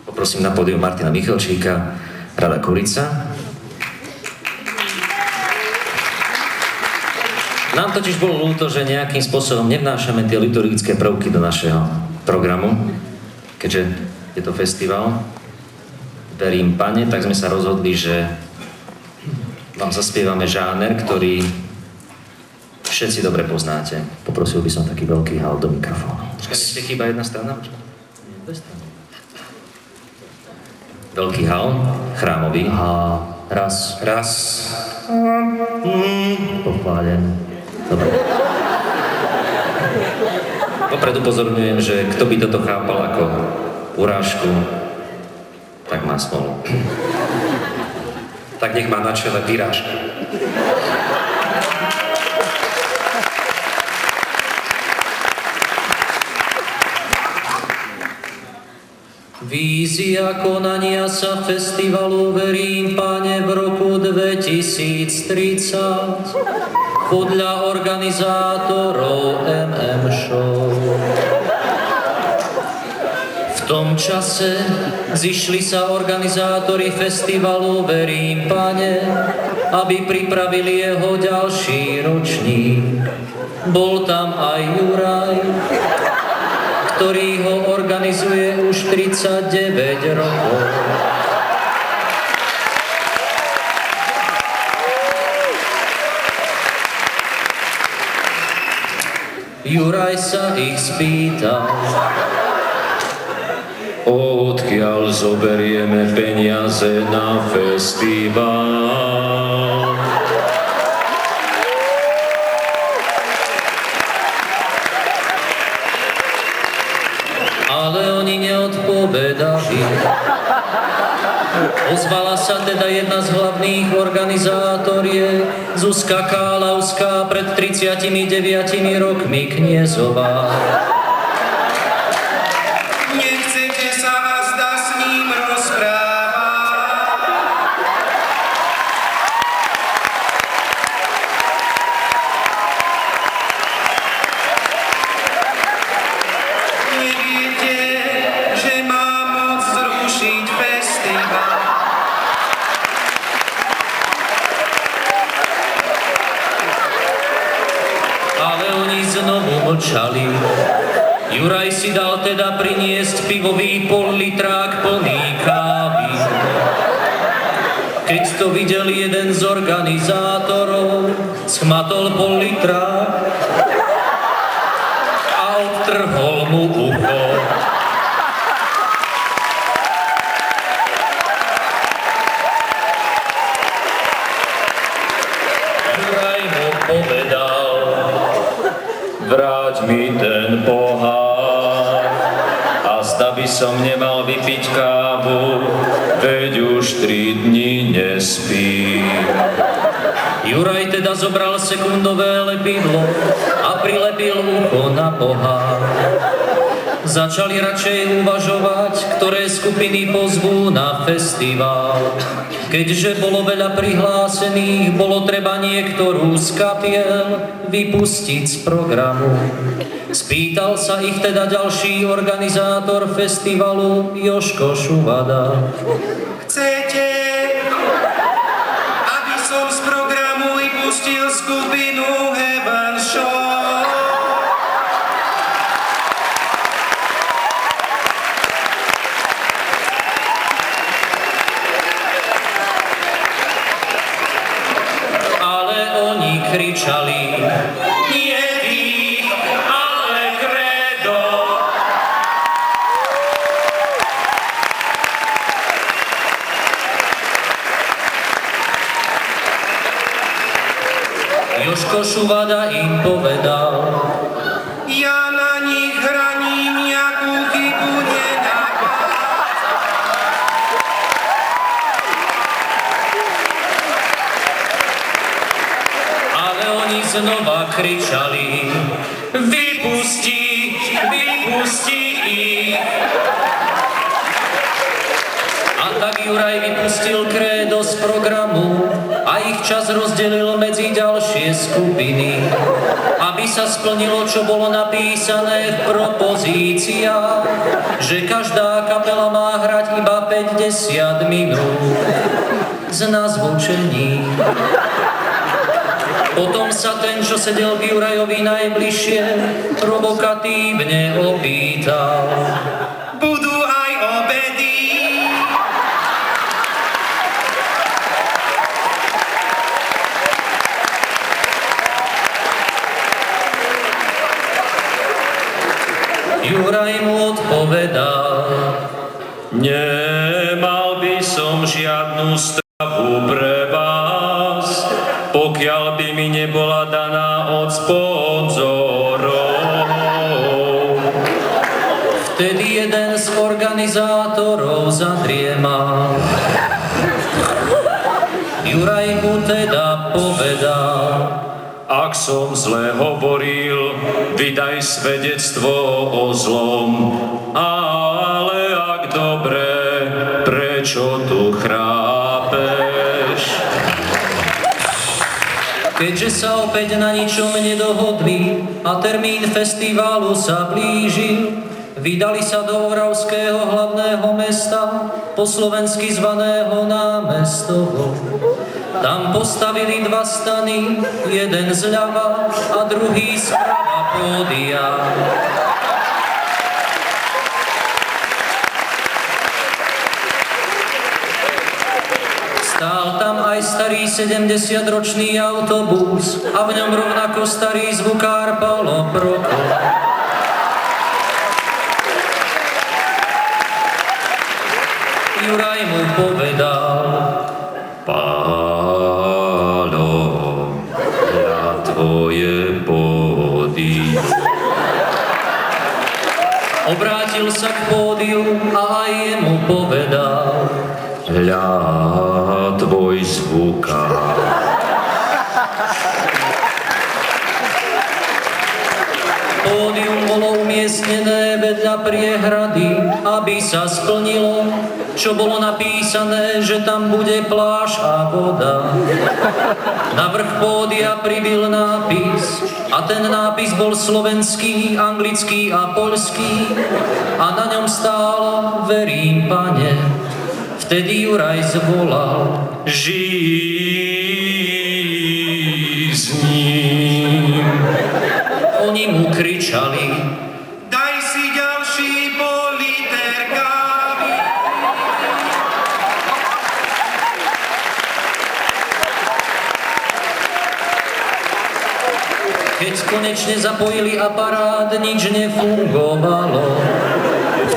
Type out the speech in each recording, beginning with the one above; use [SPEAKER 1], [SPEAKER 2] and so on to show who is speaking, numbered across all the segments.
[SPEAKER 1] Poprosím na pódium Martina Michalčíka, Rada Kulica. Nám totiž bolo ľúto, že nejakým spôsobom nevnášame tie liturgické prvky do našeho programu, keďže je to festival Verím Pane, tak sme sa rozhodli, že vám zaspievame žáner, ktorý všetci dobre poznáte. Poprosil by som taký veľký hal do mikrofónu. Ešte chýba jedna strana? Veľký hal, chrámový. A raz. Pochválen. Dobre. Popredu upozorňujem, že kto by toto chápal ako urážku, tak má smolu.
[SPEAKER 2] Tak nech má na čele vyrážka.
[SPEAKER 1] Vízia konania sa festivalu Verím Pane v roku 2030 podľa organizátorov MM Show. V tom čase zišli sa organizátori festivalu Verím Pane, aby pripravili jeho ďalší ročník. Bol tam aj Juraj, ktorý ho organizuje už 39 rokov. Juraj sa ich spýtal, odkiaľ zoberieme peniaze na festival. Ale oni neodpovedali. Ozvala sa teda jedna z hlavných organizátoriek, Zuzka Kálavská, pred 39 rokmi kniezová.
[SPEAKER 2] Nechcete sa azda s ním rozprávať? Neviete, že má moc zrušiť festival?
[SPEAKER 1] Ale oni znovu mlčali. Juraj si dal teda priniesť pivový pol-litrák plný kávy. Keď to videl jeden z organizátorov, schmatol pol-litrák a odtrhol mu ucho. Juraj mu povedal, vráť mi ten pohár, a zda by som nemal vypiť kávu, veď už 3 dni nespím. Juraj teda zobral sekundové lepidlo a prilepil ucho na pohár. Začali radšej uvažovať, ktoré skupiny pozvú na festival. Keďže bolo veľa prihlásených, bolo treba niektorú z kapiel vypustiť z programu. Spýtal sa ich teda ďalší organizátor festivalu, Jožko Šuvada.
[SPEAKER 2] Chcete, aby som z programu vypustil skupinu Heaven Show?
[SPEAKER 1] Kričali, nie vy, ale kredo. Jožko Šuvada im povedal,
[SPEAKER 2] Ja na nich hraním nejakú chybu nenapádzam.
[SPEAKER 1] ale oni znova kričali, vypusti ich. A tak Juraj vypustil krédo z programu a ich čas rozdelil medzi ďalšie skupiny, aby sa splnilo, čo bolo napísané v propozíciách, že každá kapela má hrať iba 50 minút z nazvučení. Potom sa ten, čo sedel k Jurajovi najbližšie, provokatívne opýtal:
[SPEAKER 2] Budú aj obedy?
[SPEAKER 1] Juraj mu odpovedal: Nemal by som žiadnu stravu pre vás, pokiaľ by mi nebola daná od sponzorov. Vtedy jeden z organizátorov zadriemal. Juraj mu teda povedal: Ak som zle hovoril, vydaj svedectvo o zlom. Ale ak dobre, prečo tu chrápeš? Keďže sa opäť na ničom nedohodli a termín festiválu sa blížil, vydali sa do Oravského hlavného mesta, po slovensky zvaného Námestovo. Tam postavili 2 stany, jeden zľava a druhý zprava pódia. Stál tam aj starý 70-ročný autobus a v ňom rovnako starý zvukár Paolo Prokop. Juraj mu povedal: Pálo, ja tvoje pódium. Obrátil sa k pódiu a aj jemu povedal: Hľa tvoj zvukár. Pódium bolo umiestnené vedľa priehrady, aby sa splnilo, čo bolo napísané, že tam bude pláž a voda. Na vrch pódia pribyl nápis a ten nápis bol slovenský, anglický a poľský a na ňom stálo: Verím, Pane. Vtedy Juraj zvolal: Žij s ním. Oni mu kričali:
[SPEAKER 2] Daj si ďalší politer kávy.
[SPEAKER 1] Keď konečne zapojili aparát, nič nefungovalo.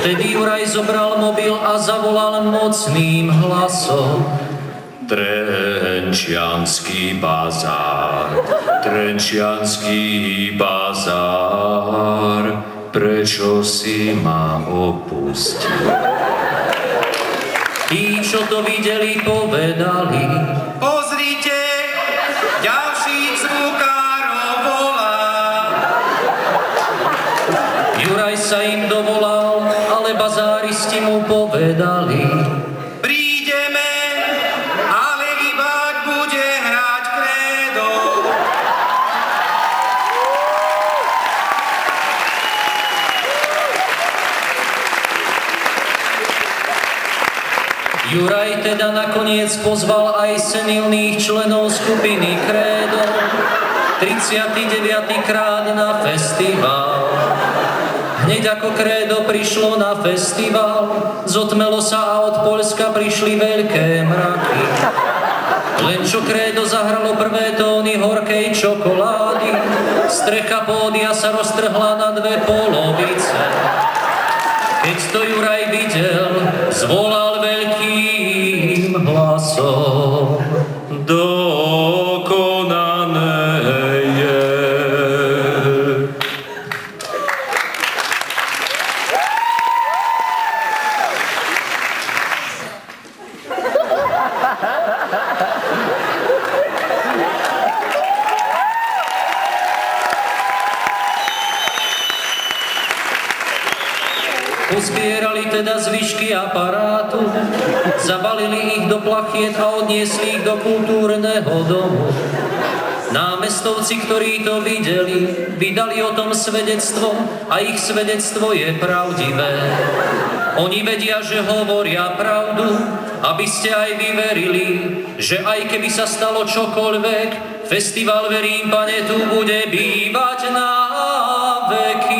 [SPEAKER 1] Vtedy Juraj zobral mobil a zavolal mocným hlasom: Trenčiansky bazár, Trenčiansky bazár, prečo si ma opustil? Tí, čo to videli, povedali:
[SPEAKER 2] Pozrite, ďalší zvukárov volá.
[SPEAKER 1] Juraj sa im dovolal, ale bazáristi mu povedali:
[SPEAKER 2] Prídeme, ale iba ak bude hrať Krédo.
[SPEAKER 1] Juraj teda nakoniec pozval aj senilných členov skupiny Krédo 39. krát na festival. Hneď ako Krédo prišlo na festival, zotmelo sa a od Poľska prišli veľké mraky. Len čo Krédo zahralo prvé tóny horkej čokolády, strecha pódia sa roztrhla na 2 polovice. Keď to Juraj videl, zvolal veľkým hlasom: Dokonané je. Pozbierali teda zvyšky aparátu, zabalili ich do plachiet a odniesli ich do kultúrneho domu. Námestovci, ktorí to videli, vydali o tom svedectvo a ich svedectvo je pravdivé. Oni vedia, že hovoria pravdu, aby ste aj vy verili, že aj keby sa stalo čokoľvek, festival Verím, Pane, tu bude bývať na veky.